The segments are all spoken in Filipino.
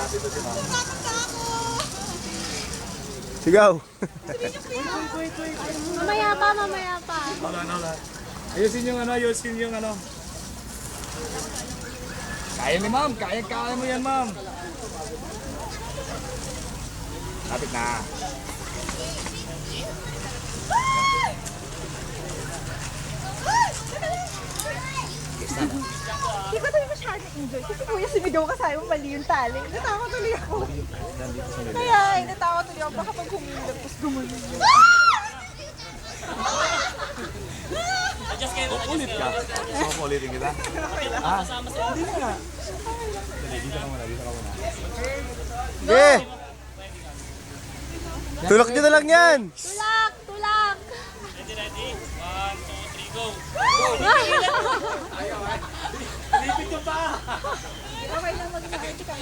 dito si ma'am. Sigaw. Mamaya pa, mamaya pa. Wala. Ayusin yung ano. Kaya ni ma'am, kaya mo yan ma'am. Lapit na. Hindi ko tuloy masyado enjoy. Kasi kuya sumigaw ka sa'yo, mali yung tali. Natawa tuloy ako. Kaya, natawa tuloy ako. Baka pag humilap, tapos gumulong yun. Ulit ka. Gusto mo ulitin kita? Ah, hindi na. Dito ka muna. Okay. Tulak nyo na lang yan. Tulak! Tulak! Ready? 1, 2, 3, go! Lipit yung pa. Okay lang mag-nakit ka.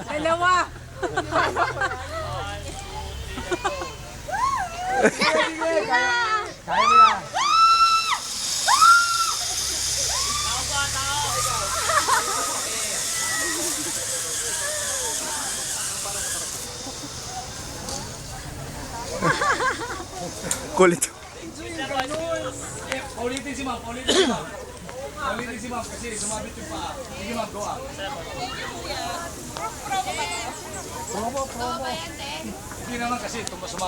Dalawa! Kaya mo na. Kulit. Ulitin si ma'am. Kasi sumabit yung paa. Sige ma'am, go up. Promo. Hindi naman kasi sumabit.